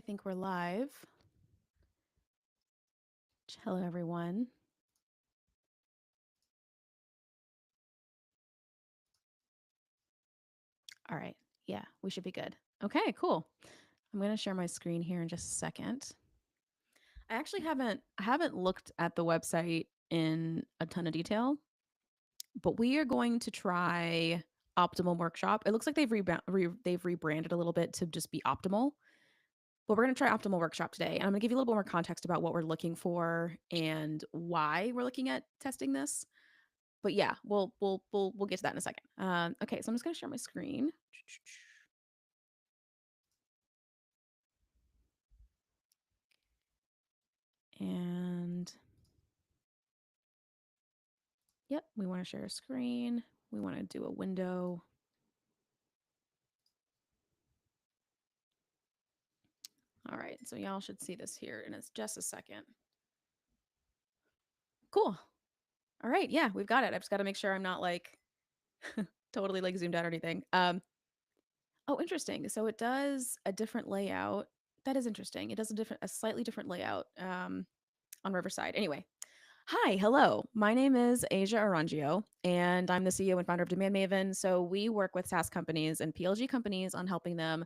think we're live. Hello, everyone. All right. Yeah, we should be good. Okay, cool. I'm going to share my screen here in just a second. I actually haven't looked at the website in a ton of detail, but we are going to try Optimal Workshop. It looks like they've rebranded a little bit to just be Optimal. But we're going to try Optimal Workshop today. And I'm going to give you a little bit more context about what we're looking for and why we're looking at testing this. But yeah, we'll get to that in a second. Okay, so I'm just gonna share my screen. And yep, we want to share a screen. We want to do a window. All right, so y'all should see this here in just a second. Cool. All right, yeah, we've got it. I've just got to make sure I'm not like totally like zoomed out or anything. Oh, interesting. So it does a different layout. That is interesting. It does a slightly different layout on Riverside. Anyway, hi, hello. My name is Asia Arangio, and I'm the CEO and founder of Demand Maven. So we work with SaaS companies and PLG companies on helping them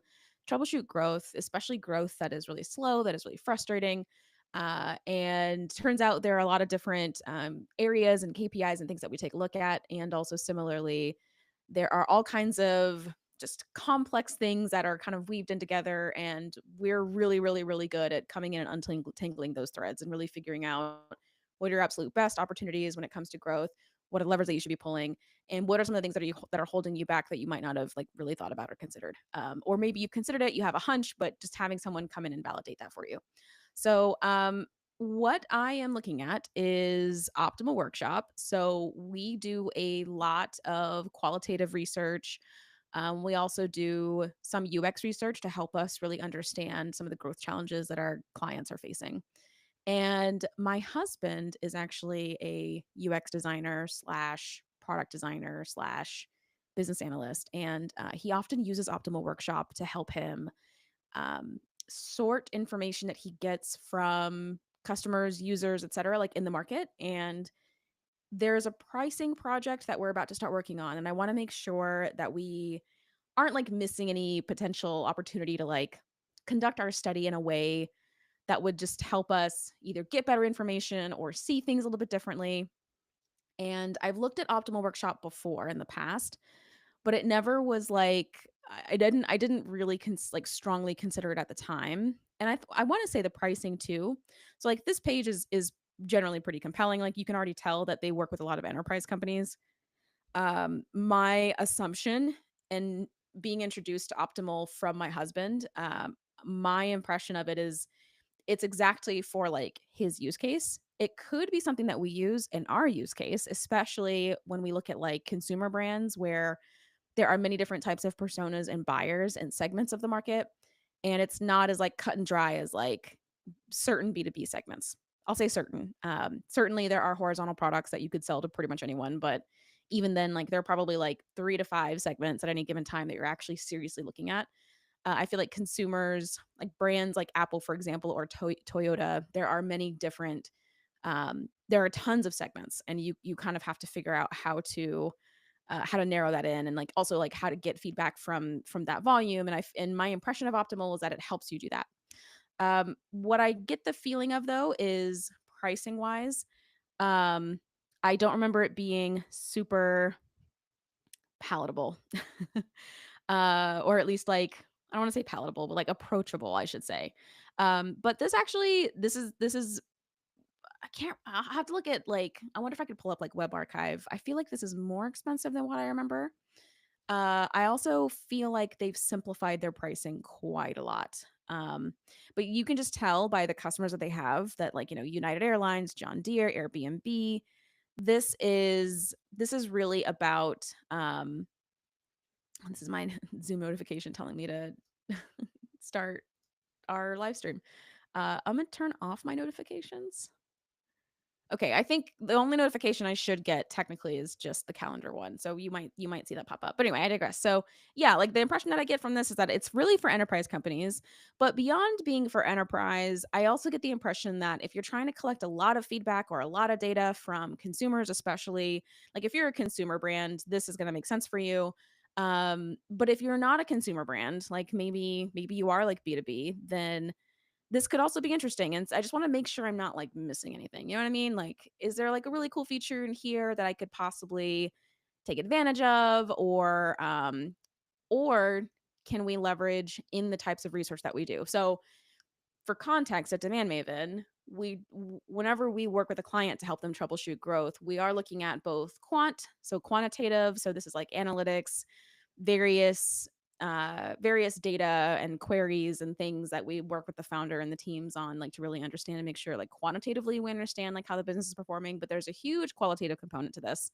troubleshoot growth, especially growth that is really slow, that is really frustrating. And turns out there are a lot of different areas and KPIs and things that we take a look at. And also similarly, there are all kinds of just complex things that are kind of weaved in together. And we're really, really, really good at coming in and untangling those threads and really figuring out what are your absolute best opportunities when it comes to growth, what are the levers that you should be pulling, and what are some of the things that are holding you back that you might not have like really thought about or considered, or maybe you considered it, you have a hunch, but just having someone come in and validate that for you. So what I am looking at is Optimal Workshop. So we do a lot of qualitative research. We also do some UX research to help us really understand some of the growth challenges that our clients are facing. And my husband is actually a UX designer slash product designer slash business analyst. And he often uses Optimal Workshop to help him um, sort information that he gets from customers, users, et cetera, like in the market. And there's a pricing project that we're about to start working on. And I want to make sure that we aren't like missing any potential opportunity to like conduct our study in a way that would just help us either get better information or see things a little bit differently. And I've looked at Optimal Workshop before in the past, but it never was like I didn't really like strongly consider it at the time. And I want to say the pricing too. So like this page is generally pretty compelling. Like you can already tell that they work with a lot of enterprise companies. My assumption and being introduced to Optimal from my husband, my impression of it is it's exactly for like his use case. It could be something that we use in our use case, especially when we look at like consumer brands where there are many different types of personas and buyers and segments of the market. And it's not as like cut and dry as like certain B2B segments. I'll say certain. Certainly there are horizontal products that you could sell to pretty much anyone, but even then, like there are probably like 3 to 5 segments at any given time that you're actually seriously looking at. I feel like consumers, like brands like Apple, for example, or Toyota, there are many different. There are tons of segments, and you kind of have to figure out how to narrow that in, and like also like how to get feedback from that volume. And my impression of Optimal is that it helps you do that. What I get the feeling of though is pricing wise. Um, I don't remember it being super palatable. Or at least like I don't want to say palatable, but like approachable, I should say. But this is I can't I'll have to look at like I wonder if I could pull up like Web Archive. I feel like this is more expensive than what I remember. I also feel like they've simplified their pricing quite a lot. But you can just tell by the customers that they have that like, United Airlines, John Deere, Airbnb, this is really about this is my Zoom notification telling me to start our live stream. I'm gonna turn off my notifications. Okay, I think the only notification I should get technically is just the calendar one. So you might see that pop up. But anyway, I digress. So yeah, like the impression that I get from this is that it's really for enterprise companies. But beyond being for enterprise, I also get the impression that if you're trying to collect a lot of feedback or a lot of data from consumers, especially like if you're a consumer brand, this is going to make sense for you. But if you're not a consumer brand, like maybe you are like B2B, then this could also be interesting, and I just wanna make sure I'm not, like, missing anything, you know what I mean? Like, is there, like, a really cool feature in here that I could possibly take advantage of, or can we leverage in the types of research that we do? So, for context, at Demand Maven, whenever we work with a client to help them troubleshoot growth, we are looking at both so quantitative, so this is like analytics, various various data and queries and things that we work with the founder and the teams on, like to really understand and make sure like quantitatively we understand like how the business is performing, but there's a huge qualitative component to this,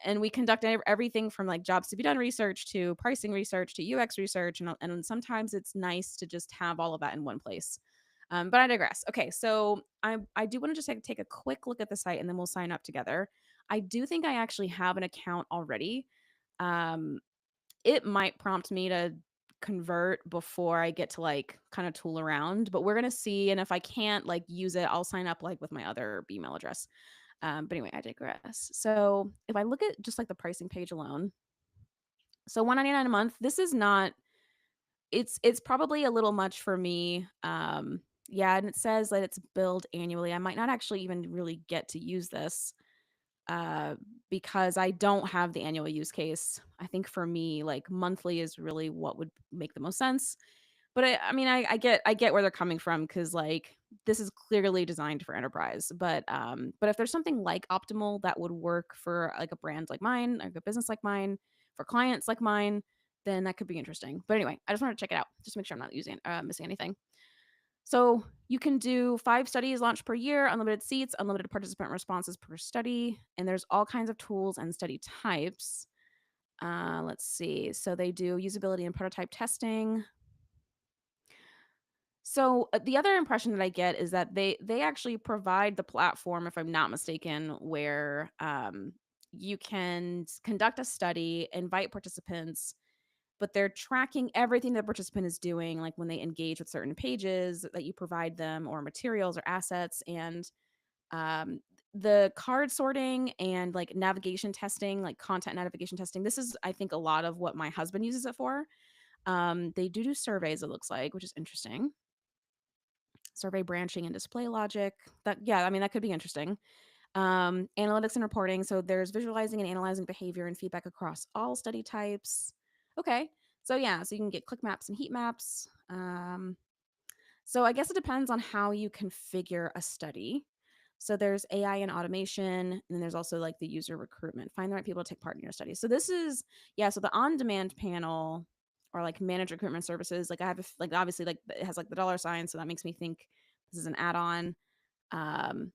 and we conduct everything from like jobs to be done research to pricing research to UX research, and sometimes it's nice to just have all of that in one place. But I digress. Okay, so I do want to just take a quick look at the site and then we'll sign up together. I do think I actually have an account already. Um, it might prompt me to convert before I get to like kind of tool around, but we're gonna see. And if I can't like use it, I'll sign up like with my other email address. But anyway, I digress. So if I look at just like the pricing page alone, so 199 a month, this is not it's probably a little much for me. Yeah, and it says that it's billed annually. I might not actually even really get to use this uh because I don't have the annual use case. I think for me, like monthly is really what would make the most sense. But I mean, I get where they're coming from because like this is clearly designed for enterprise. But if there's something like Optimal that would work for like a brand like mine, like a business like mine, for clients like mine, then that could be interesting. But anyway, I just wanted to check it out, just make sure I'm not missing anything. So you can do 5 studies launched per year, unlimited seats, unlimited participant responses per study, and there's all kinds of tools and study types. Let's see. So they do usability and prototype testing. So, the other impression that I get is that they actually provide the platform, if I'm not mistaken, where, you can conduct a study, invite participants, but they're tracking everything the participant is doing, like, when they engage with certain pages that you provide them or materials or assets, and, um, the card sorting and, like, navigation testing, like, content navigation testing, this is, I think, a lot of what my husband uses it for. They do surveys, it looks like, which is interesting. Survey branching and display logic. That yeah, I mean, that could be interesting. Analytics and reporting. So there's visualizing and analyzing behavior and feedback across all study types. Okay. So yeah, so you can get click maps and heat maps. So I guess it depends on how you configure a study. So there's AI and automation, and then there's also like the user recruitment. Find the right people to take part in your study. So this is yeah. So the on-demand panel or like managed recruitment services. Like I have like obviously like it has like the dollar sign, so that makes me think this is an add-on. Um,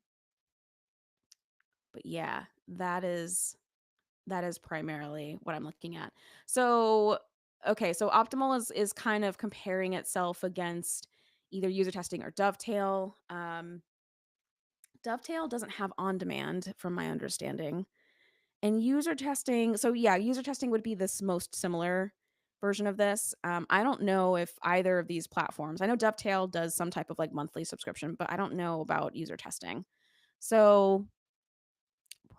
but yeah, that is primarily what I'm looking at. So, okay, so Optimal is kind of comparing itself against either user testing or Dovetail. Dovetail doesn't have on demand from my understanding. And user testing, so yeah, user testing would be this most similar version of this. I don't know if either of these platforms. I know Dovetail does some type of like monthly subscription, but I don't know about user testing. So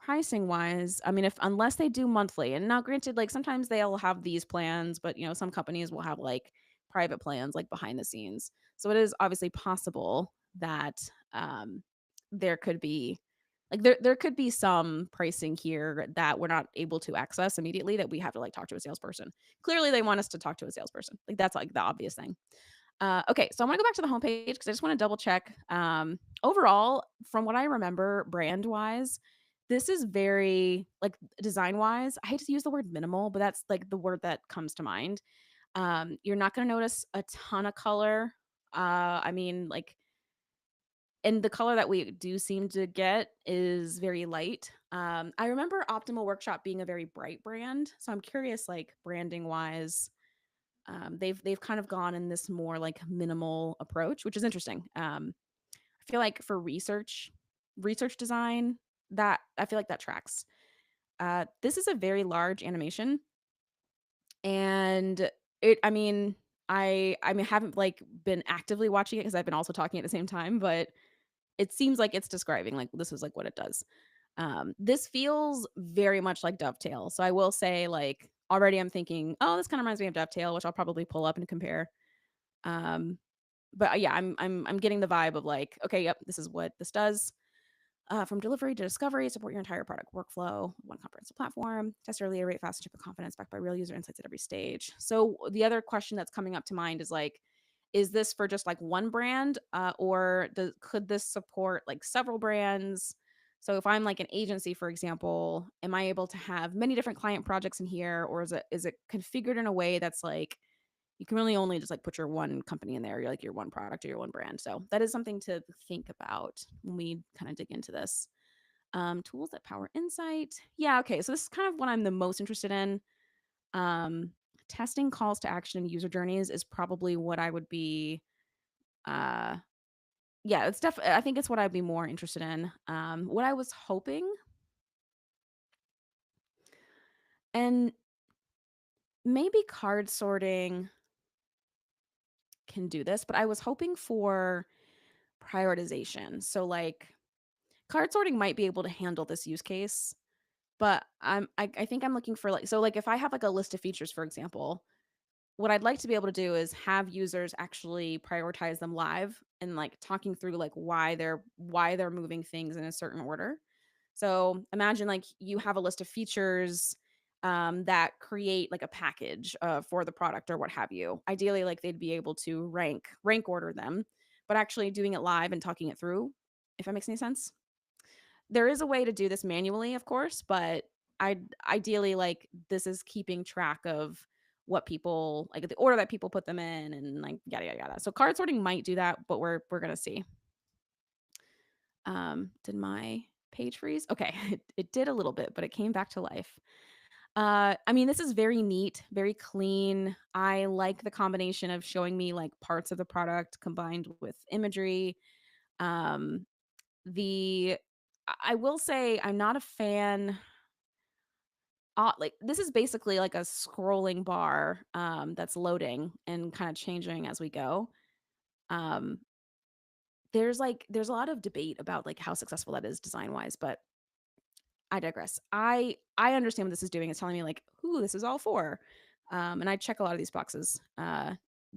pricing wise, I mean, if unless they do monthly, and now granted, like sometimes they'll have these plans, but you know, some companies will have like private plans like behind the scenes. So it is obviously possible that um there could be like there could be some pricing here that we're not able to access immediately that we have to like talk to a salesperson. Clearly they want us to talk to a salesperson. Like that's like the obvious thing. Okay, so I want to go back to the homepage because I just want to double check. Overall, from what I remember, brand wise, this is very like design wise. I hate to use the word minimal, but that's like the word that comes to mind. You're not going to notice a ton of color. I mean, like, and the color that we do seem to get is very light. I remember Optimal Workshop being a very bright brand, so I'm curious, like branding wise, they've kind of gone in this more like minimal approach, which is interesting. I feel like for research, research design, that I feel like that tracks. This is a very large animation, and I mean, I haven't like been actively watching it because I've been also talking at the same time, but it seems like it's describing like this is like what it does. This feels very much like Dovetail. So I will say, like, already I'm thinking, oh, this kind of reminds me of Dovetail, which I'll probably pull up and compare. Um, but yeah, I'm getting the vibe of like, okay, yep, this is what this does. From delivery to discovery, support your entire product workflow, one comprehensive platform, test early, iterate fast, and ship with confidence, backed by real user insights at every stage. So the other question that's coming up to mind is like, is this for just like one brand, or could this support like several brands? So if I'm like an agency, for example, am I able to have many different client projects in here, or is it configured in a way that's like you can really only just like put your one company in there, you're like your one product or your one brand. So that is something to think about when we kind of dig into this. Tools that power insight. Yeah, okay. So this is kind of what I'm the most interested in. Um, Testing calls to action and user journeys is probably what I would be. Uh, yeah, it's definitely. I think it's what I'd be more interested in. What I was hoping, and maybe card sorting can do this, but I was hoping for prioritization. So like card sorting might be able to handle this use case, but I think I'm looking for like so like if I have like a list of features, for example, what I'd like to be able to do is have users actually prioritize them live and like talking through like why they're moving things in a certain order. So imagine like you have a list of features that create like a package for the product or what have you. Ideally, like they'd be able to rank order them, but actually doing it live and talking it through, if that makes any sense. There is a way to do this manually, of course, but I ideally like this is keeping track of what people like the order that people put them in and like yada yada yada. So card sorting might do that, but we're gonna see. Did my page freeze? Okay, it did a little bit, but it came back to life. I mean, this is very neat, very clean. I like the combination of showing me like parts of the product combined with imagery. Um, the I will say I'm not a fan. Like this is basically like a scrolling bar that's loading and kind of changing as we go. Um, there's a lot of debate about like how successful that is design wise, but I digress. I understand what this is doing. It's telling me like, who this is all for, and I check a lot of these boxes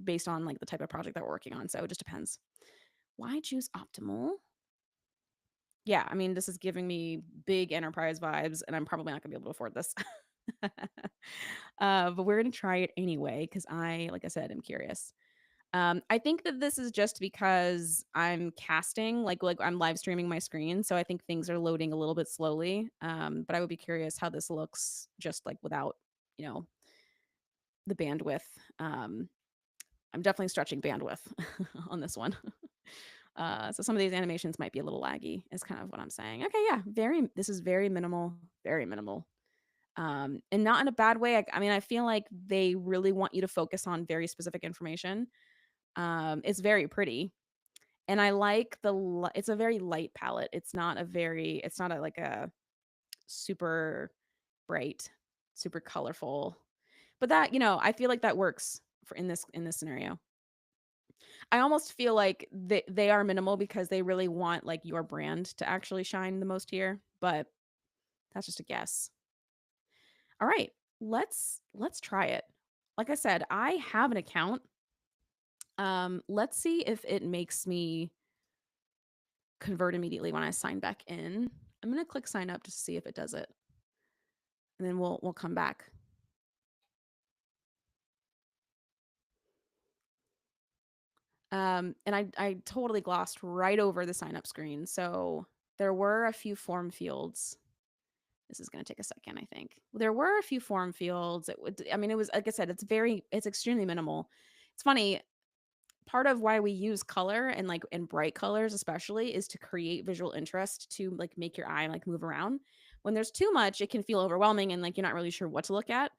based on like the type of project that we're working on. So it just depends. Why choose optimal? Yeah, I mean, this is giving me big enterprise vibes, and I'm probably not gonna be able to afford this. But we're gonna try it anyway because like I said, I'm curious. I think that this is just because I'm casting, like I'm live streaming my screen, so I think things are loading a little bit slowly. But I would be curious how this looks just like without, you know, the bandwidth. Um, I'm definitely stretching bandwidth on this one. So some of these animations might be a little laggy, is kind of what I'm saying. Okay, yeah, this is very minimal, very minimal. And not in a bad way. I mean, I feel like they really want you to focus on very specific information. It's very pretty, and I like it's a very light palette. It's not a like a super bright, super colorful. But that, I feel like that works for in this scenario. I almost feel like they are minimal because they really want like your brand to actually shine the most here, but that's just a guess. All right, let's try it. Like I said, I have an account. Let's see if it makes me convert immediately when I sign back in. I'm gonna click sign up to see if it does it, and then we'll come back. And I totally glossed right over the sign up screen. So there were a few form fields. This is gonna take a second, I think. There were a few form fields. I mean, it was like I said, it's extremely minimal. It's funny. Part of why we use color and like in bright colors especially is to create visual interest to like make your eye like move around. When there's too much, it can feel overwhelming and like you're not really sure what to look at.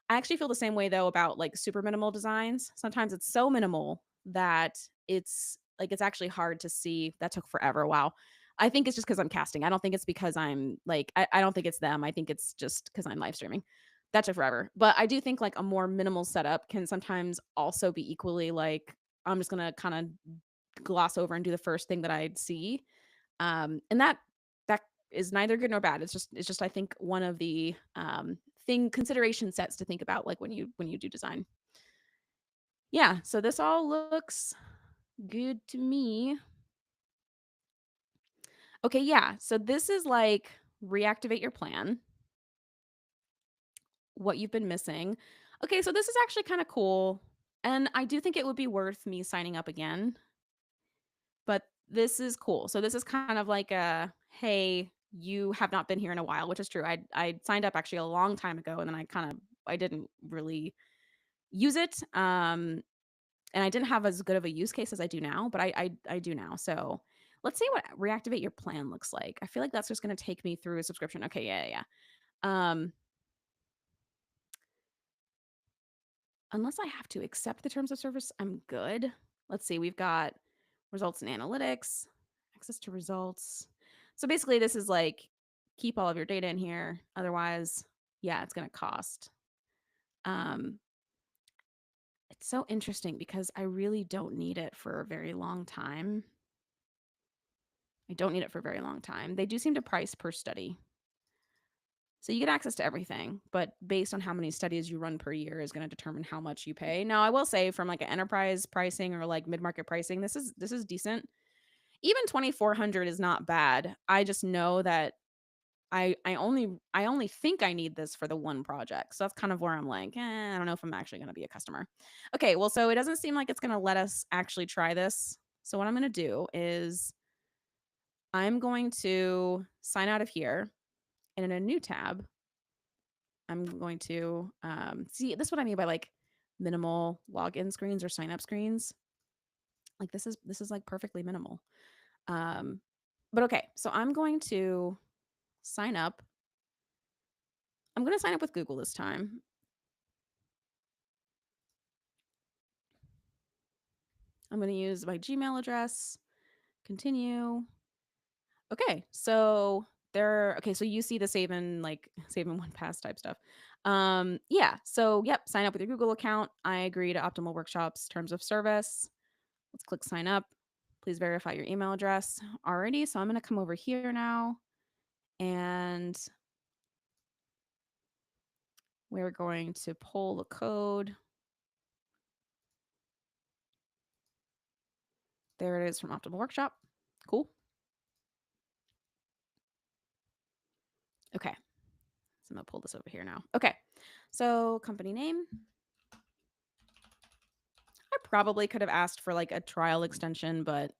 I actually feel the same way though about like super minimal designs. Sometimes it's so minimal that it's actually hard to see. That took forever. Wow. I think it's just because 'cause I'm casting. I don't think it's because I'm, like I don't think it's them. I think it's just because 'cause I'm live streaming. That took forever. But I do think, like, a more minimal setup can sometimes also be equally, like, I'm just gonna kinda gloss over and do the first thing that I'd see. And that is neither good nor bad. It's just I think one of the, thing consideration sets to think about, like, when you do design. Yeah, so this all looks good to me. Okay, yeah. So this is like reactivate your plan, what you've been missing. Okay, so this is actually kind of cool. And I do think it would be worth me signing up again, but this is cool. So this is kind of like a hey, you have not been here in a while, which is true. I signed up actually a long time ago and then I didn't really use it. And I didn't have as good of a use case as I do now, but I do now. So let's see what reactivate your plan looks like. I feel like that's just going to take me through a subscription. Okay, yeah. Unless I have to accept the terms of service, I'm good. Let's see. We've got results and analytics, access to results. So basically, this is like keep all of your data in here. Otherwise, yeah, it's going to cost. Um, it's so interesting because I really don't need it for a very long time. I don't need it for a very long time. They do seem to price per study. So you get access to everything, but based on how many studies you run per year is going to determine how much you pay. Now, I will say from like an enterprise pricing or like mid-market pricing, this is decent. Even 2400 is not bad. I just know that I only think I need this for the one project. So that's kind of where I'm like, I don't know if I'm actually going to be a customer. Okay, well, so it doesn't seem like it's going to let us actually try this. So what I'm going to do is I'm going to sign out of here, and in a new tab, I'm going to see this is what I mean by like minimal login screens or sign up screens. Like this is like perfectly minimal. Um, but okay, so I'm going to sign up. I'm going to sign up with Google this time. I'm going to use my Gmail address. Continue. Okay, so okay, so you see the save in one pass type stuff. Yeah, so yep, sign up with your Google account. I agree to Optimal Workshops terms of service. Let's click sign up. Please verify your email address. Alrighty, so I'm gonna come over here now and we're going to pull the code. There it is from Optimal Workshop. Cool. Okay, so I'm gonna pull this over here now. Okay, so company name. I probably could have asked for like a trial extension, but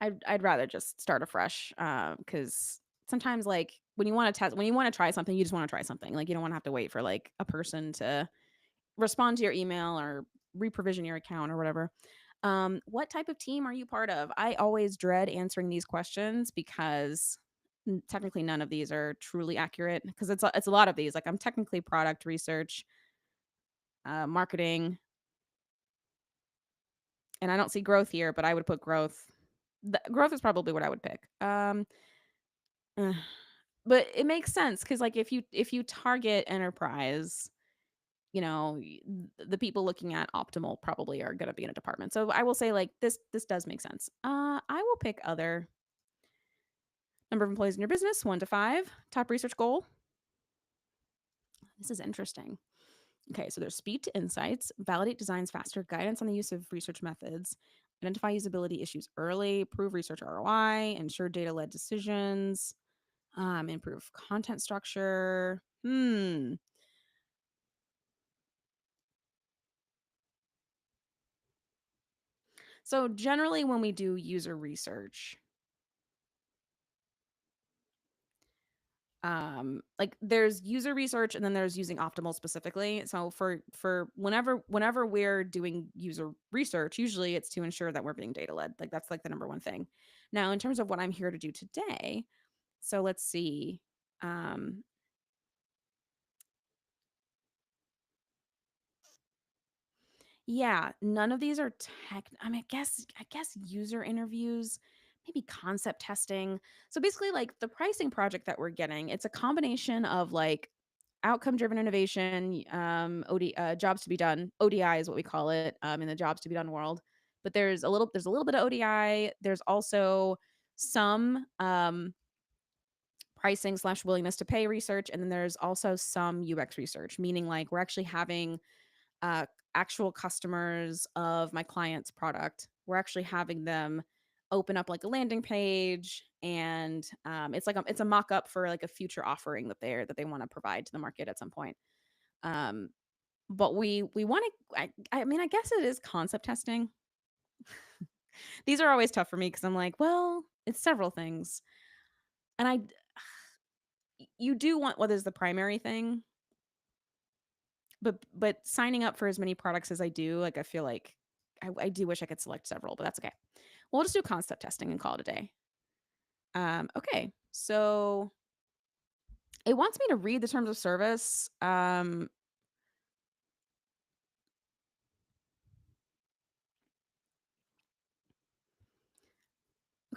I'd rather just start afresh, because sometimes, like, when you wanna try something, you just wanna try something, like, you don't wanna have to wait for, like, a person to respond to your email or reprovision your account or whatever. What type of team are you part of? I always dread answering these questions because technically none of these are truly accurate because it's a lot of these. Like, I'm technically product research, marketing, and I don't see growth here, but I would put growth. Growth is probably what I would pick. Uh, but it makes sense because, like, if you target enterprise, the people looking at optimal probably are gonna be in a department. So I will say, like, this does make sense. I will pick other. Number of employees in your business, 1 to 5. Top research goal. This is interesting. Okay, so there's speed to insights, validate designs faster, guidance on the use of research methods, identify usability issues early, prove research ROI, ensure data-led decisions, improve content structure. So generally when we do user research, like there's user research and then there's using optimal specifically. So for whenever we're doing user research, usually it's to ensure that we're being data led. Like that's like the number one thing. Now, in terms of what I'm here to do today, so let's see. Um, yeah, none of these are tech. I mean, I guess user interviews. maybe concept testing. So basically, like the pricing project that we're getting, it's a combination of like outcome driven innovation, jobs to be done. ODI is what we call it in the jobs to be done world. But there's a little bit of ODI. There's also some pricing slash willingness to pay research, and then there's also some UX research, meaning like we're actually having uh, actual customers of my client's product. We're actually having them open up like a landing page, and it's a mock up for like a future offering that they want to provide to the market at some point. Um, but we want to. I mean, I guess it is concept testing. These are always tough for me because I'm like, well, it's several things, and you do want what is the primary thing, but signing up for as many products as I do, like I feel like I do wish I could select several, but that's okay. We'll just do concept testing and call it a day. Okay. So it wants me to read the terms of service.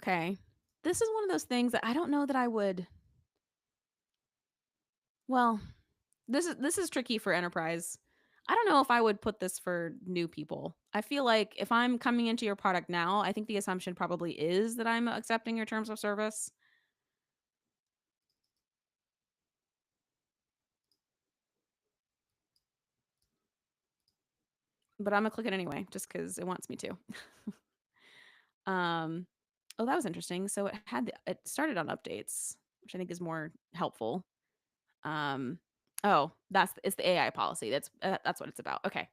Okay. This is one of those things that I don't know that I would. Well, this is tricky for enterprise. I don't know if I would put this for new people. I feel like if I'm coming into your product now, I think the assumption probably is that I'm accepting your terms of service. But I'm gonna click it anyway, just because it wants me to. Um, oh, that was interesting. So it started on updates, which I think is more helpful. Um, oh, it's the AI policy. That's what it's about. Okay.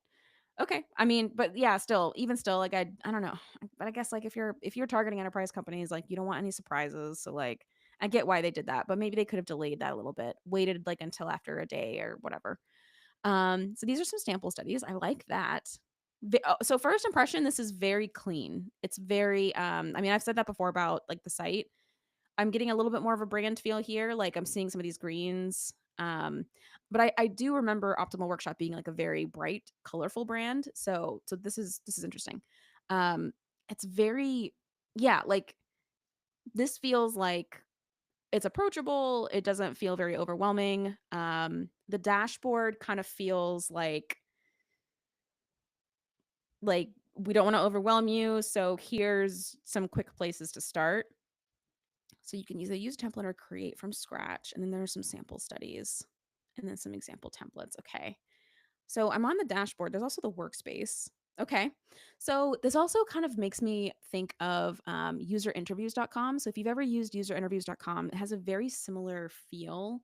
Okay. I mean, but yeah, even still, like I don't know. But I guess like if you're targeting enterprise companies, like you don't want any surprises. So like I get why they did that, but maybe they could have delayed that a little bit, waited like until after a day or whatever. So these are some sample studies. I like that. So first impression, this is very clean. It's very I mean, I've said that before about like the site. I'm getting a little bit more of a brand feel here. Like I'm seeing some of these greens. But I do remember Optimal Workshop being like a very bright, colorful brand. So this is interesting. Um, it's very yeah, like this feels like it's approachable. It doesn't feel very overwhelming. The dashboard kind of feels like we don't want to overwhelm you. So here's some quick places to start. So you can either use a template or create from scratch. And then there are some sample studies and then some example templates. Okay. So I'm on the dashboard. There's also the workspace. Okay. So this also kind of makes me think of userinterviews.com. So if you've ever used userinterviews.com, it has a very similar feel.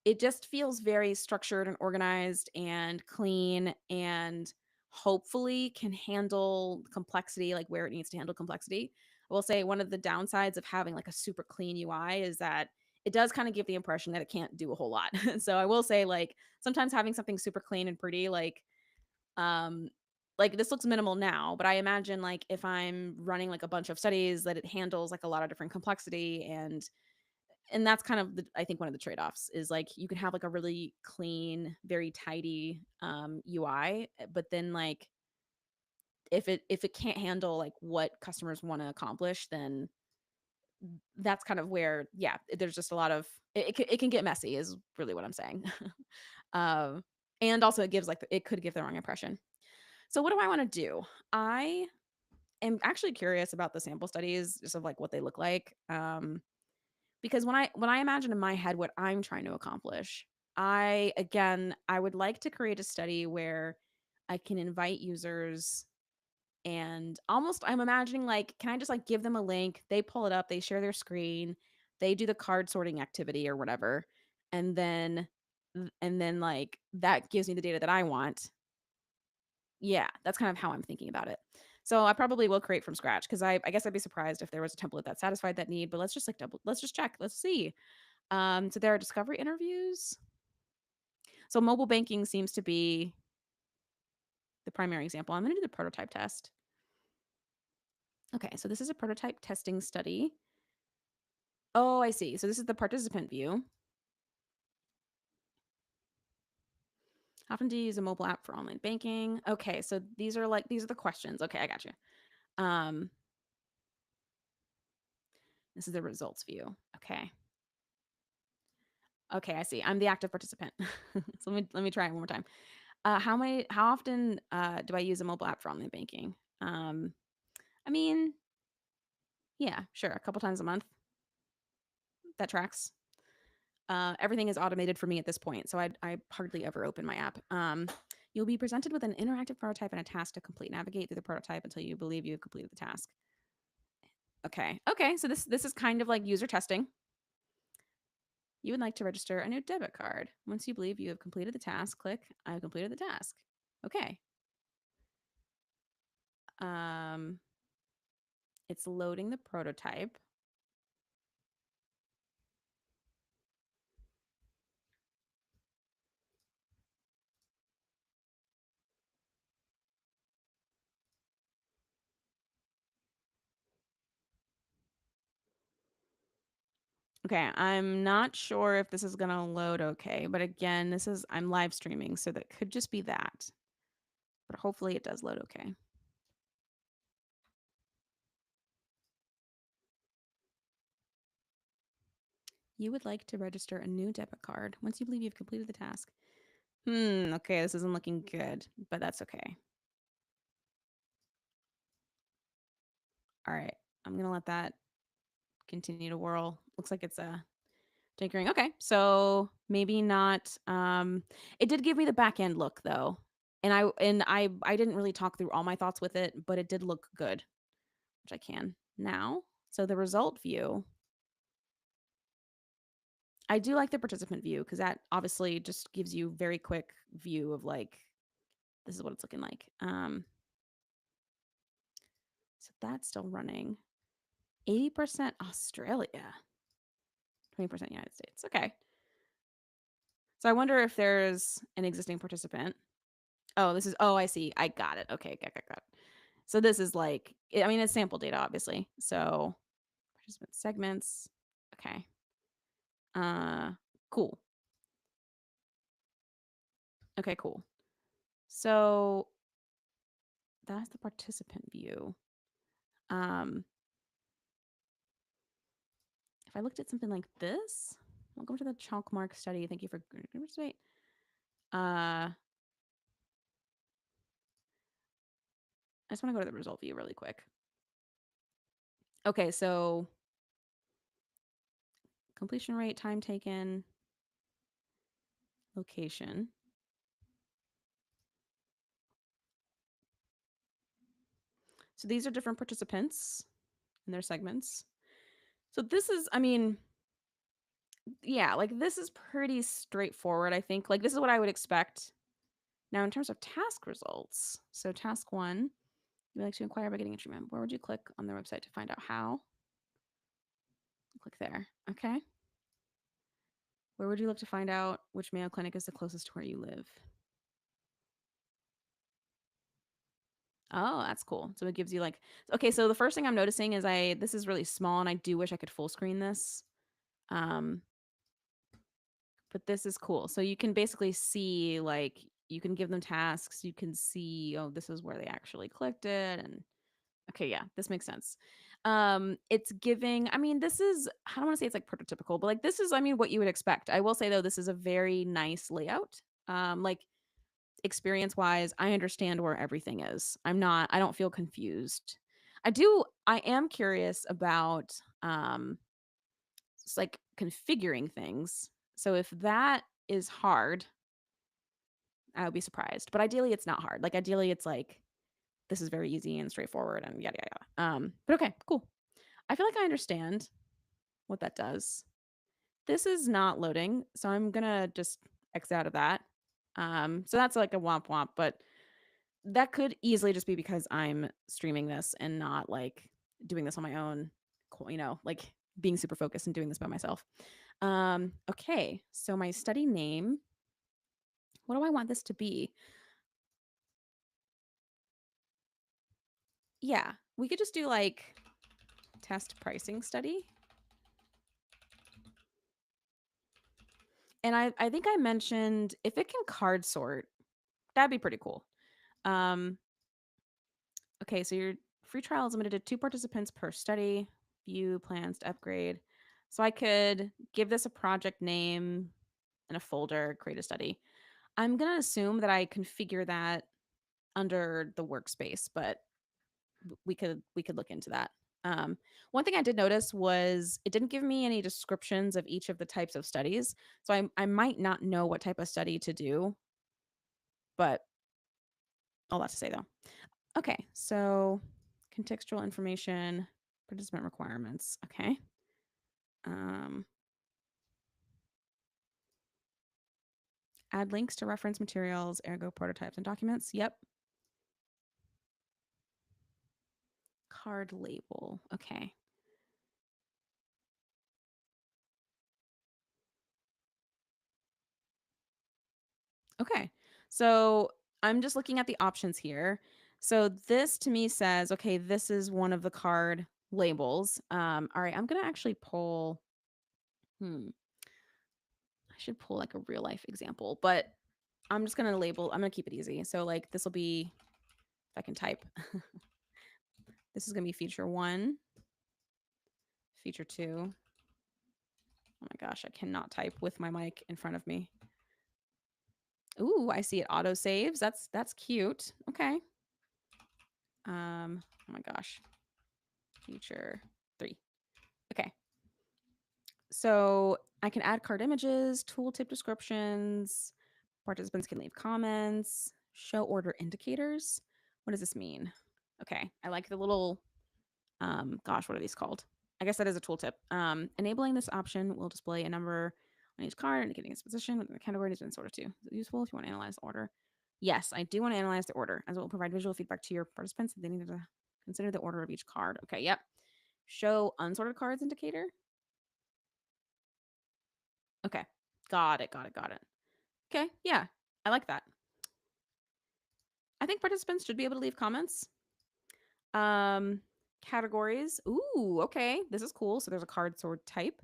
It just feels very structured and organized and clean and hopefully can handle complexity like where it needs to handle complexity. I will say one of the downsides of having like a super clean UI is that it does kind of give the impression that it can't do a whole lot. So I will say like sometimes having something super clean and pretty um like this looks minimal now, but I imagine like if I'm running like a bunch of studies that it handles like a lot of different complexity and that's kind of I think one of the trade-offs is like you can have like a really clean, very tidy UI, but then like if it can't handle like what customers want to accomplish, then that's kind of where yeah, there's just a lot of it can get messy is really what I'm saying. um and also it gives like it could give the wrong impression. So what do I want to do? I am actually curious about the sample studies just of like what they look like. Because when I imagine in my head what I'm trying to accomplish, I would like to create a study where I can invite users and almost I'm imagining like can I just like give them a link, they pull it up, they share their screen, they do the card sorting activity or whatever, and then like that gives me the data that I want. Yeah, that's kind of how I'm thinking about it. So I probably will create from scratch because I guess I'd be surprised if there was a template that satisfied that need, but let's just check. Let's see. So there are discovery interviews. So mobile banking seems to be the primary example. I'm going to do the prototype test. Okay, so this is a prototype testing study. Oh, I see. So this is the participant view. How often do you use a mobile app for online banking? Okay, so these are the questions. Okay, I got you. Um, This is the results view. Okay. Okay, I see. I'm the active participant. So let me try it one more time. How often do I use a mobile app for online banking? Um, I mean, yeah, sure, a couple times a month. That tracks. Everything is automated for me at this point, so I hardly ever open my app. You'll be presented with an interactive prototype and a task to complete. Navigate through the prototype until you believe you've completed the task. Okay. Okay. So this is kind of like user testing. You would like to register a new debit card. Once you believe you have completed the task, click I have completed the task. Okay. Um, it's loading the prototype. Okay, I'm not sure if this is gonna load okay, but again, I'm live streaming, so that could just be that. But hopefully it does load okay. You would like to register a new debit card once you believe you've completed the task. Okay, this isn't looking good, but that's okay. All right, I'm gonna let that continue to whirl. Looks like it's tinkering. Okay, so maybe not. It did give me the back end look though, and I didn't really talk through all my thoughts with it, but it did look good, which I can now. So the result view, I do like the participant view because that obviously just gives you very quick view of like this is what it's looking like. So that's still running. 80% Australia, 20% United States. Okay. So I wonder if there's an existing participant. Oh, I see. I got it. Okay, got it. So this is like, I mean, it's sample data, obviously. So participant segments. Okay. Uh, cool. Okay, cool. So that's the participant view. Um, if I looked at something like this, welcome to the chalk mark study. Thank you for wait. I just want to go to the result view really quick. Okay, so completion rate, time taken, location. So these are different participants and their segments. So this is, I mean, yeah, like this is pretty straightforward, I think. Like this is what I would expect. Now, in terms of task results, so task one, you would like to inquire about getting a treatment. Where would you click on their website to find out how? Click there. Okay. Where would you look to find out which Mayo Clinic is the closest to where you live? Oh, that's cool. So it gives you like, okay, so the first thing I'm noticing is this is really small and I do wish I could full screen this. Um, but this is cool. So you can basically see like you can give them tasks, you can see, oh, this is where they actually clicked it. And okay, yeah, this makes sense. It's giving, I mean, this is, I don't want to say it's like prototypical, but like this is, I mean, what you would expect. I will say though, this is a very nice layout. Like experience wise, I understand where everything is. I don't feel confused. I am curious about like configuring things. So if that is hard, I would be surprised. But ideally it's not hard. Like ideally it's like this is very easy and straightforward and yada yada. But okay, cool. I feel like I understand what that does. This is not loading, so I'm gonna just X out of that. So that's like a womp womp, but that could easily just be because I'm streaming this and not like doing this on my own, like being super focused and doing this by myself. Okay, so my study name, what do I want this to be? Yeah, we could just do like test pricing study. And I think I mentioned if it can card sort, that'd be pretty cool. Um, okay, so your free trial is limited to 2 participants per study. View plans to upgrade. So I could give this a project name and a folder, create a study. I'm going to assume that I configure that under the workspace, but we could look into that. One thing I did notice was it didn't give me any descriptions of each of the types of studies, so I might not know what type of study to do, but all that to say though. Okay, so contextual information, participant requirements. Okay. Um, add links to reference materials, ergo prototypes and documents. Yep. Card label. Okay. Okay. So I'm just looking at the options here. So this to me says, okay, this is one of the card labels. All right, I'm gonna actually pull. I should pull like a real life example, but I'm just gonna label. I'm gonna keep it easy. So like this will be if I can type. This is gonna be feature one, feature two. Oh my gosh, I cannot type with my mic in front of me. Ooh, I see it auto saves. That's cute. Okay. Oh my gosh. Feature three. Okay. So I can add card images, tooltip descriptions. Participants can leave comments, show order indicators. What does this mean? Okay. I like the little, gosh, what are these called? I guess that is a tooltip. Enabling this option will display a number on each card indicating its position within the category it's been sorted to. Is it useful if you want to analyze the order? Yes, I do want to analyze the order as it will provide visual feedback to your participants that they need to consider the order of each card. Okay, yep. Show unsorted cards indicator. Okay. Got it. Got it. Got it. Okay. Yeah. I like that. I think participants should be able to leave comments. Um, categories. Ooh, okay. This is cool. So there's a card sort type,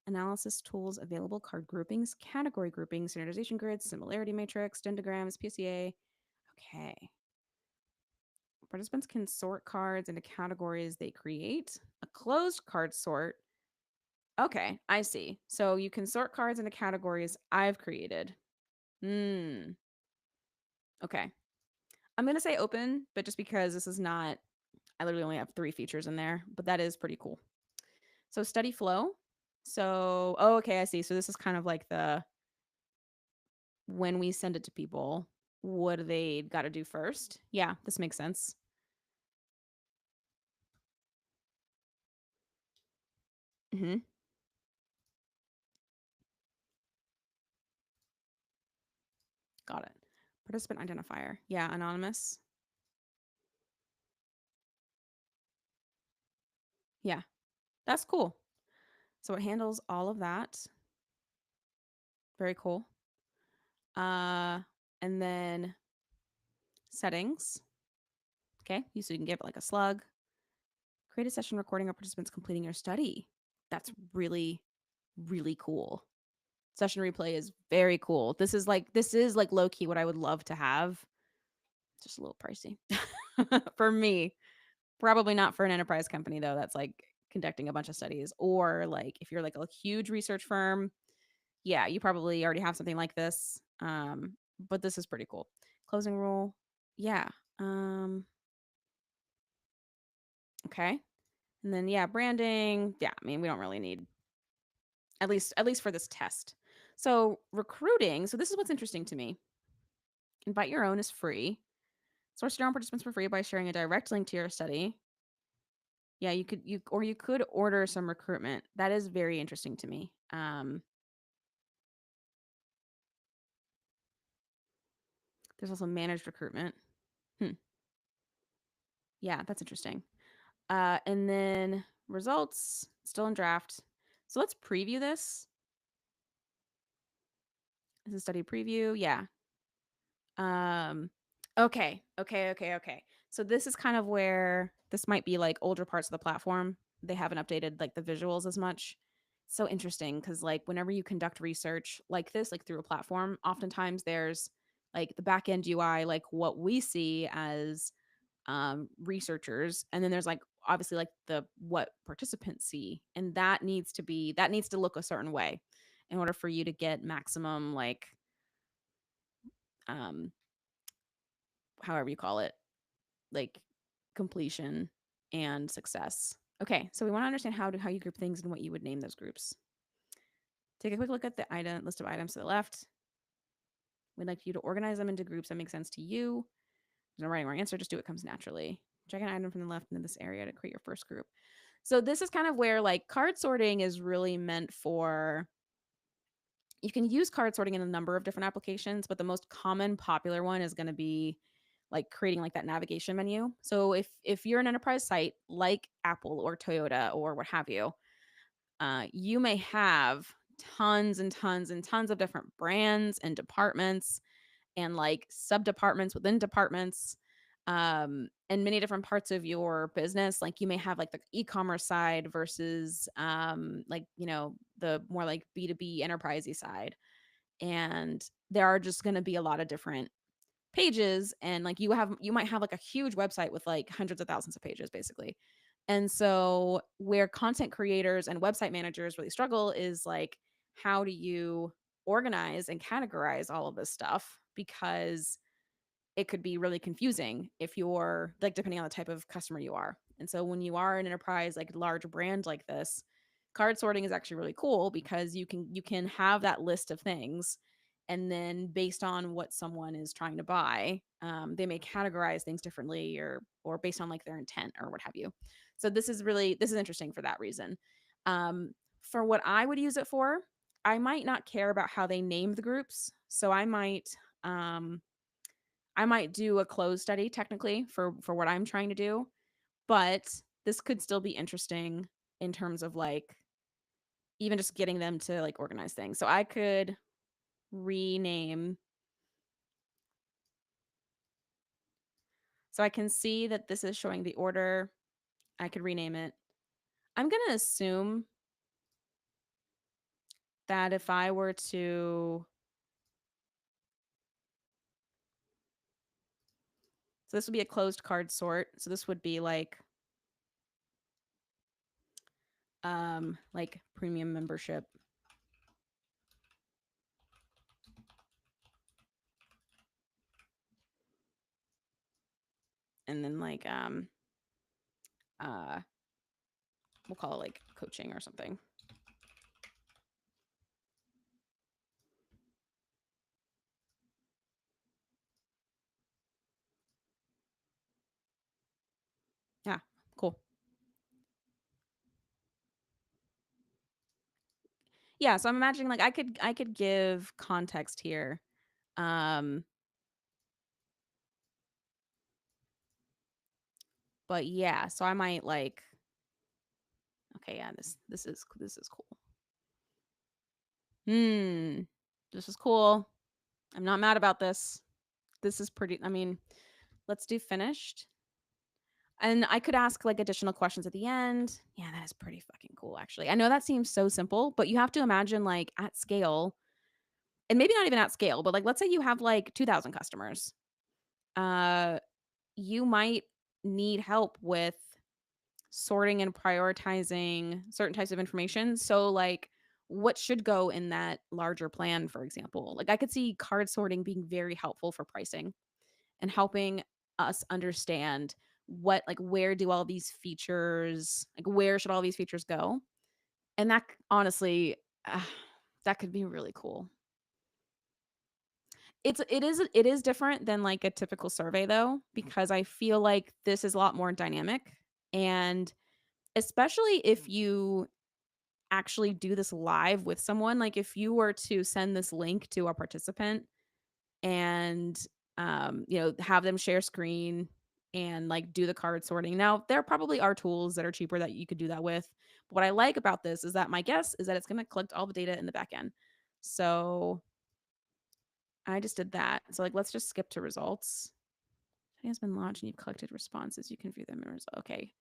analysis tools available, card groupings, category groupings, standardization grids, similarity matrix, dendrograms, PCA. Okay. Participants can sort cards into categories they create. A closed card sort. Okay, I see. So you can sort cards into categories I've created. Hmm. Okay. I'm gonna say open, but just because this is not, I literally only have 3 features in there, but that is pretty cool. So study flow. So, oh, okay, I see. So this is kind of like the when we send it to people, what do they got to do first? Yeah, this makes sense. Hmm. Got it. Participant identifier. Yeah, anonymous. Yeah, that's cool. So it handles all of that. Very cool. Uh, and then settings. Okay, so you can give it like a slug. Create a session recording of participants completing your study. That's really, really cool. Session replay is very cool. This is like low key what I would love to have. Just a little pricey for me. Probably not for an enterprise company though. That's like conducting a bunch of studies, or like if you're like a huge research firm, yeah, you probably already have something like this. But this is pretty cool. Closing rule, yeah. Um, okay, and then yeah, branding. Yeah, I mean we don't really need at least for this test. So recruiting. So this is what's interesting to me. Invite your own is free. Source your own participants for free by sharing a direct link to your study. Yeah, you could order some recruitment. That is very interesting to me. There's also managed recruitment. Hmm. Yeah, that's interesting. And then results still in draft. So let's preview this. This is study preview. Yeah. Um, okay. So this is kind of where this might be like older parts of the platform. They haven't updated like the visuals as much. So interesting because like whenever you conduct research like this, like through a platform, oftentimes there's like the back end UI, like what we see as researchers, and then there's like obviously like the what participants see, and that needs to look a certain way in order for you to get maximum like um however you call it, like completion and success. Okay, so we want to understand how you group things and what you would name those groups. Take a quick look at the item list of items to the left. We'd like you to organize them into groups that make sense to you. There's no right or wrong answer, just do what comes naturally. Check an item from the left into this area to create your first group. So this is kind of where like card sorting is really meant for. You can use card sorting in a number of different applications, but the most common popular one is going to be like creating like that navigation menu. So if you're an enterprise site like Apple or Toyota or what have you, you may have tons and tons and tons of different brands and departments and like sub departments within departments, and many different parts of your business. Like you may have like the e-commerce side versus like the more like B2B enterprisey side, and there are just going to be a lot of different pages, and like you might have like a huge website with like hundreds of thousands of pages basically. And so where content creators and website managers really struggle is like how do you organize and categorize all of this stuff, because it could be really confusing if you're like depending on the type of customer you are. And so when you are an enterprise like large brand like this, card sorting is actually really cool because you can have that list of things, and then based on what someone is trying to buy, they may categorize things differently or based on like their intent or what have you. So this is interesting for that reason. For what I would use it for, I might not care about how they name the groups. So um I might do a closed study technically for what I'm trying to do, but this could still be interesting in terms of like even just getting them to like organize things. So I could rename. So I can see that this is showing the order. I could rename it. I'm going to assume that if I were to, so this would be a closed card sort. So this would be like premium membership, and then like uh we'll call it like coaching or something. Yeah, cool. Yeah, so I'm imagining like I could give context here. Um but yeah, so I might like okay, yeah, this is cool. Hmm. This is cool. I'm not mad about this. This is pretty, I mean, let's do finished. And I could ask like additional questions at the end. Yeah, that is pretty fucking cool actually. I know that seems so simple, but you have to imagine like at scale, and maybe not even at scale, but like let's say you have like 2,000 customers. Uh you might need help with sorting and prioritizing certain types of information. So, like, what should go in that larger plan, for example? Like, I could see card sorting being very helpful for pricing and helping us understand where do all these features, like, where should all these features go? And honestly, uh, that could be really cool. It is different than like a typical survey though, because I feel like this is a lot more dynamic, and especially if you actually do this live with someone, like if you were to send this link to a participant and have them share screen and like do the card sorting. Now, there probably are tools that are cheaper that you could do that with. But what I like about this is that my guess is that it's going to collect all the data in the back end. So I just did that. So like let's just skip to results. It has been launched and you've collected responses. You can view them in result. Okay.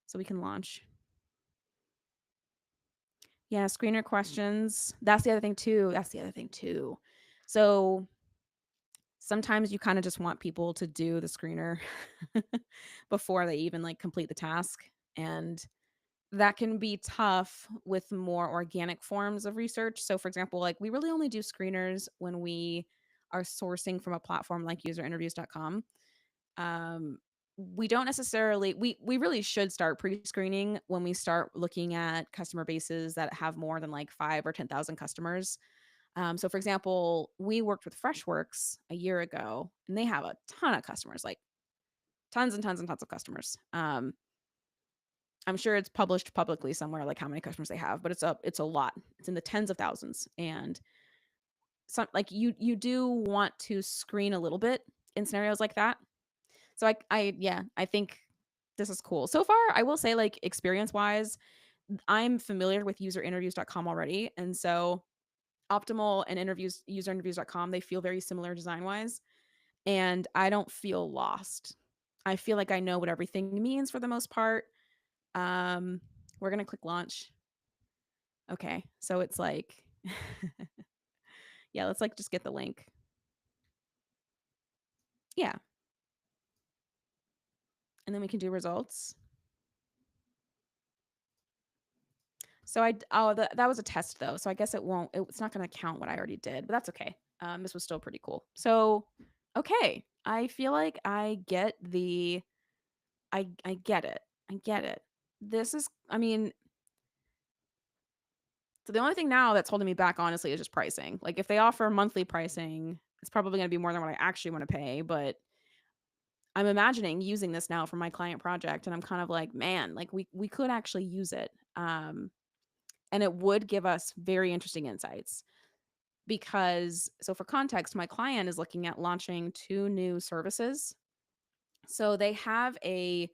So we can launch. Yeah, screener questions. That's the other thing too. So Sometimes you kinda just want people to do the screener before they even, like, complete the task, and that can be tough with more organic forms of research. So, for example, like, we really only do screeners when we are sourcing from a platform like userinterviews.com. Um, we don't necessarily we really should start pre-screening when we start looking at customer bases that have more than, like, 5 or 10,000 customers. So, for example, we worked with Freshworks a year ago, and they have a ton of customers, like, tons and tons and tons of customers. I'm sure it's published publicly somewhere, like, how many customers they have, but it's a lot. It's in the tens of thousands, and some like, you do want to screen a little bit in scenarios like that. So I yeah, I think this is cool. So far, I will say, like, experience-wise, I'm familiar with userinterviews.com already, and so Optimal and userinterviews.com, they feel very similar design-wise, and I don't feel lost. I feel like I know what everything means for the most part. Um, we're gonna click launch. Okay, so it's like yeah, let's, like, just get the link. Yeah, and then we can do results. So oh, that was a test though, so I guess it's not gonna count what I already did, but that's okay. This was still pretty cool. So, okay, I feel like I get it. I get it. This is I mean, so the only thing now that's holding me back, honestly, is just pricing. Like, if they offer monthly pricing, it's probably gonna be more than what I actually wanna pay, but I'm imagining using this now for my client project, and I'm kind of like, "Man, like, we could actually use it." And it would give us very interesting insights because so for context, my client is looking at launching 2 new services. So they have a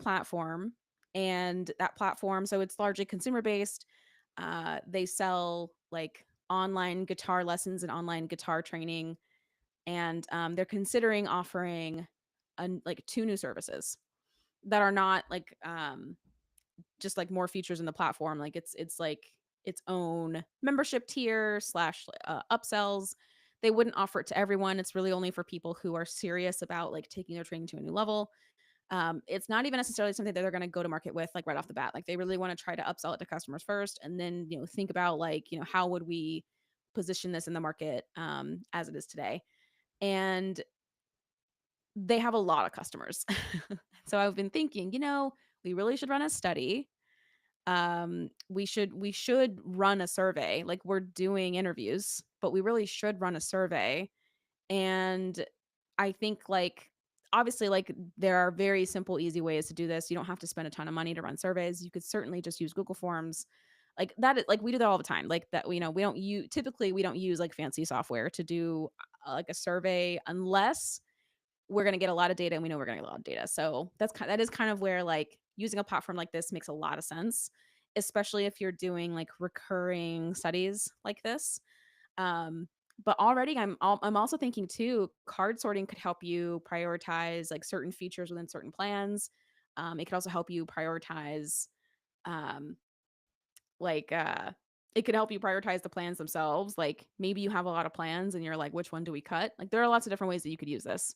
platform, and that platform, so it's largely consumer based. They sell, like, online guitar lessons and online guitar training, and, they're considering offering like, 2 new services that are not, like, just, like, more features in the platform, like, it's, like, its own membership tier slash, upsells. They wouldn't offer it to everyone, it's really only for people who are serious about, like, taking their training to a new level. It's not even necessarily something that they're gonna go to market with, like, right off the bat, like, they really wanna try to upsell it to customers first, and then, think about, like, how would we position this in the market, as it is today? And they have a lot of customers. So I've been thinking, we really should run a study. We should run a survey. Like, we're doing interviews, but we really should run a survey. And I think, like, obviously, like, there are very simple, easy ways to do this. You don't have to spend a ton of money to run surveys. You could certainly just use Google Forms. Like, like, we do that all the time. Like, that, we don't use typically we don't use, like, fancy software to do, like, a survey unless we're gonna get a lot of data, and we know we're gonna get a lot of data. So that is kind of where, like, using a platform like this makes a lot of sense, especially if you're doing, like, recurring studies like this. Um, but already I'm also thinking too, card sorting could help you prioritize, like, certain features within certain plans. It could also help you prioritize, um, like, it could help you prioritize the plans themselves. Like, maybe you have a lot of plans and you're like, which one do we cut? Like, there are lots of different ways that you could use this.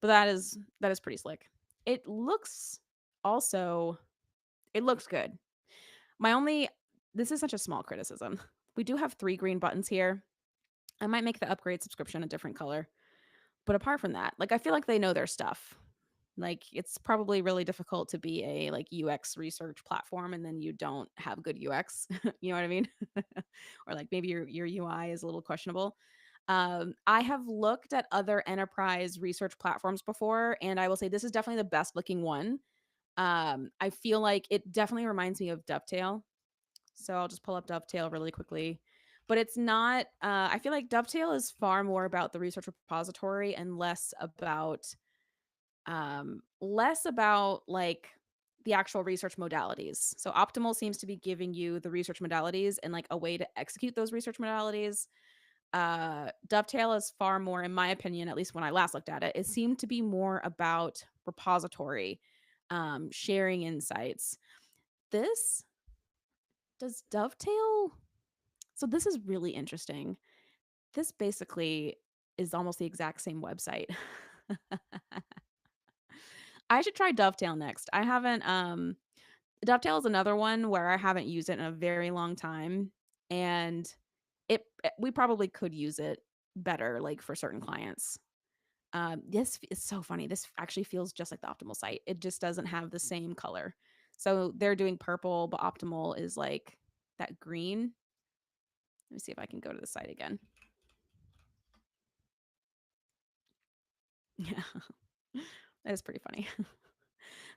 But that is pretty slick. It looks also it looks good. My only This is such a small criticism. We do have 3 green buttons here. I might make the upgrade subscription a different color. But apart from that, like, I feel like they know their stuff. Like, it's probably really difficult to be a, like, UX research platform and then you don't have good UX. You know what I mean? Or, like, maybe your UI is a little questionable. I have looked at other enterprise research platforms before, and I will say this is definitely the best looking one. I feel like it definitely reminds me of Dovetail. So I'll just pull up Dovetail really quickly. But it's not, I feel like Dovetail is far more about the research repository and less about, like, the actual research modalities. So Optimal seems to be giving you the research modalities and, like, a way to execute those research modalities. Dovetail is far more, in my opinion, at least when I last looked at it, it seemed to be more about repository, sharing insights. This does Dovetail. So this is really interesting. This basically is almost the exact same website. I should try Dovetail next. I haven't, Dovetail is another one where I haven't used it in a very long time, and we probably could use it better, like, for certain clients. This is so funny. This actually feels just like the Optimal site. It just doesn't have the same color. So they're doing purple, but Optimal is like that green. Let me see if I can go to the site again. Yeah. That is pretty funny.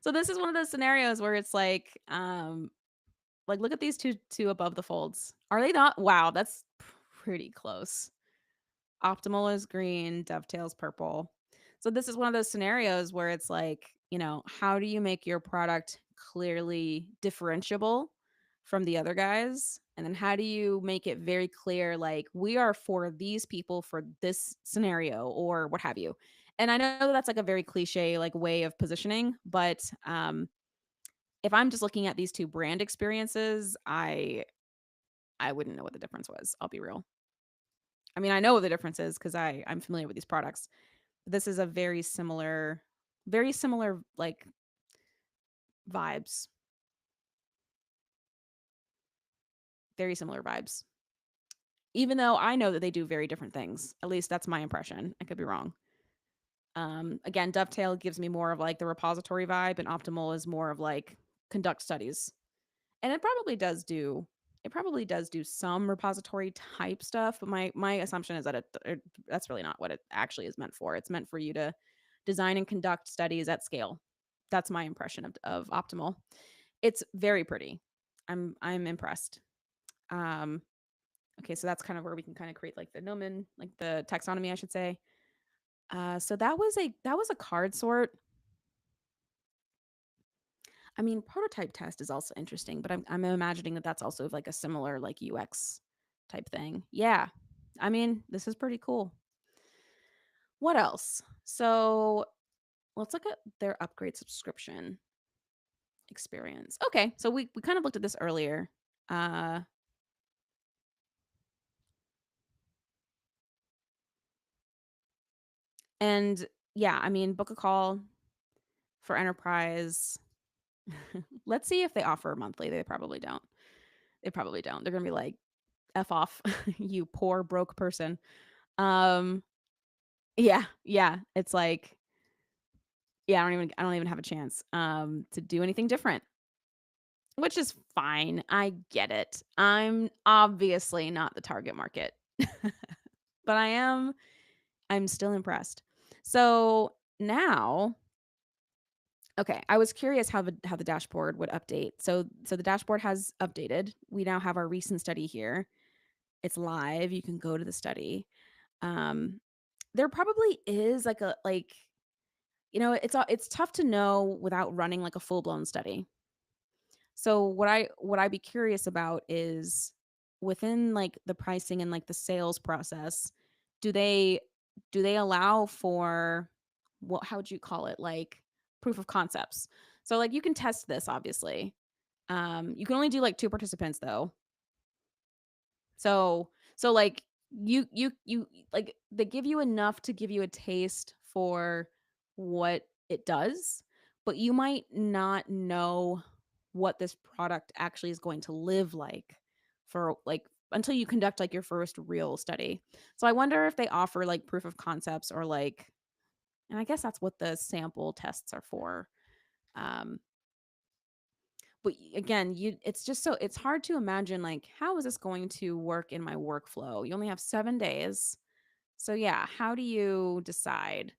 So this is one of those scenarios where it's like look at these two above the folds. Are they not? Wow, that's pretty close. Optimal is green, Dovetail's purple. So this is one of those scenarios where it's like, how do you make your product clearly differentiable from the other guys? And then how do you make it very clear, like, we are for these people for this scenario or what have you? And I know that's like a very cliche like way of positioning, but if I'm just looking at these two brand experiences, I wouldn't know what the difference was. I'll be real. I mean, I know what the difference is because I'm familiar with these products. This is a very similar, like, vibes, very similar vibes. Even though I know that they do very different things. At least that's my impression. I could be wrong. Again, Dovetail gives me more of, like, the repository vibe, and Optimal is more of, like, conduct studies. And it probably does do some repository type stuff, but my assumption is that that's really not what it actually is meant for. It's meant for you to design and conduct studies at scale. That's my impression of Optimal. It's very pretty. I'm impressed. Um, okay, so that's kind of where we can kind of create like the nomen, like the taxonomy, I should say. So that was a card sort. I mean, prototype test is also interesting, but I'm imagining that that's also like a similar like UX type thing. Yeah. I mean, this is pretty cool. What else? So let's look at their upgrade subscription experience. Okay, so we kind of looked at this earlier. Uh and yeah, I mean, book a call for enterprise. Let's see if they offer monthly. They probably don't. They probably don't. They're gonna be like, F off, you poor broke person. Um Yeah, yeah. It's like, yeah, I don't even have a chance, to do anything different, which is fine. I get it. I'm obviously not the target market, but I'm still impressed. So now, okay, I was curious how the dashboard would update. So the dashboard has updated. We now have our recent study here. It's live. You can go to the study. Um, there probably is it's tough to know without running like a full-blown study. So what I'd be curious about is within like the pricing and like the sales process, do they do they allow for what how would you call it? Like proof of concepts. So like you can test this obviously. You can only do like two participants though. So like you like they give you enough to give you a taste for what it does, but you might not know what this product actually is going to live like for like until you conduct like your first real study. So I wonder if they offer like proof of concepts or like and I guess that's what the sample tests are for. Um but again, it's hard to imagine like how is this going to work in my workflow? You only have 7 days. So yeah, how do you decide?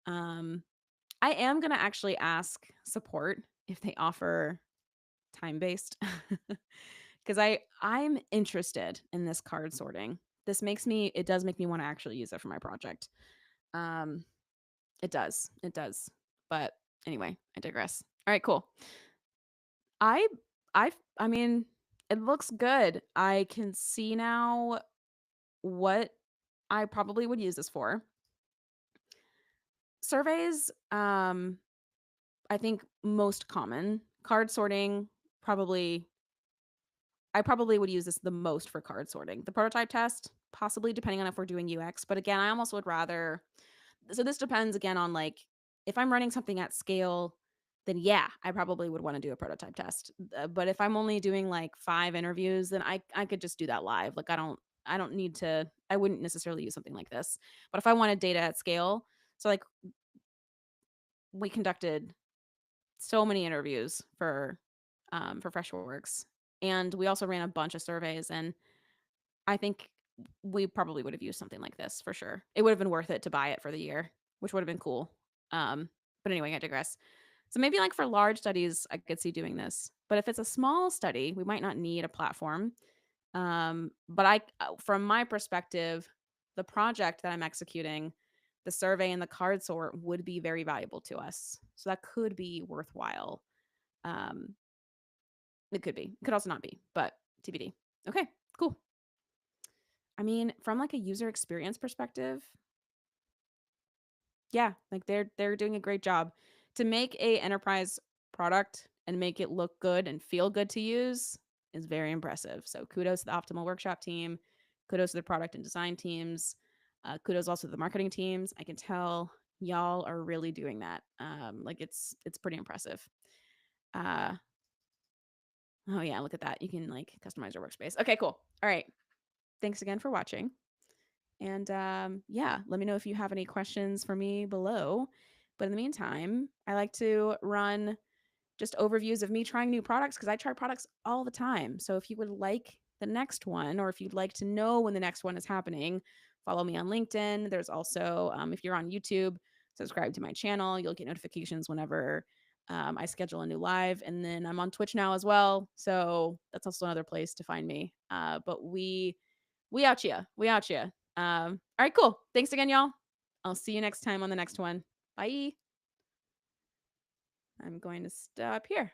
Um I am going to actually ask support if they offer time-based cuz I'm interested in this card sorting. It does make me want to actually use it for my project. Um it does. It does. But anyway, I digress. All right, cool. I I mean, it looks good. I can see now what I probably would use this for. Surveys, I think most common. Card sorting, probably I probably would use this the most for card sorting. The prototype test, possibly depending on if we're doing UX. But again, I almost would rather, so this depends again on like if I'm running something at scale, then yeah, I probably would want to do a prototype test. But if I'm only doing like 5 interviews, then I could just do that live. Like I don't need to. I wouldn't necessarily use something like this. But if I wanted data at scale, so like we conducted so many interviews for Freshworks, and we also ran a bunch of surveys, and I think we probably would have used something like this for sure. It would have been worth it to buy it for the year, which would have been cool. But anyway, I digress. So maybe like for large studies, I could see doing this. But if it's a small study, we might not need a platform. But from my perspective, the project that I'm executing, the survey and the card sort would be very valuable to us. So that could be worthwhile. Um, it could be. It could also not be, but TBD. Okay, cool. I mean, from like a user experience perspective, yeah, like they're doing a great job to make a enterprise product and make it look good and feel good to use is very impressive. So kudos to the Optimal Workshop team, kudos to the product and design teams, kudos also to the marketing teams. I can tell y'all are really doing that. Like it's pretty impressive. Uh, oh yeah, look at that. You can like customize your workspace. Okay, cool. All right. Thanks again for watching. And yeah, let me know if you have any questions for me below. But in the meantime, I like to run just overviews of me trying new products because I try products all the time. So if you would like the next one, or if you'd like to know when the next one is happening, follow me on LinkedIn. There's also, if you're on YouTube, subscribe to my channel. You'll get notifications whenever I schedule a new live. And then I'm on Twitch now as well. So that's also another place to find me. But we out ya. We out ya. All right, cool. Thanks again, y'all. I'll see you next time on the next one. Bye. I'm going to stop here.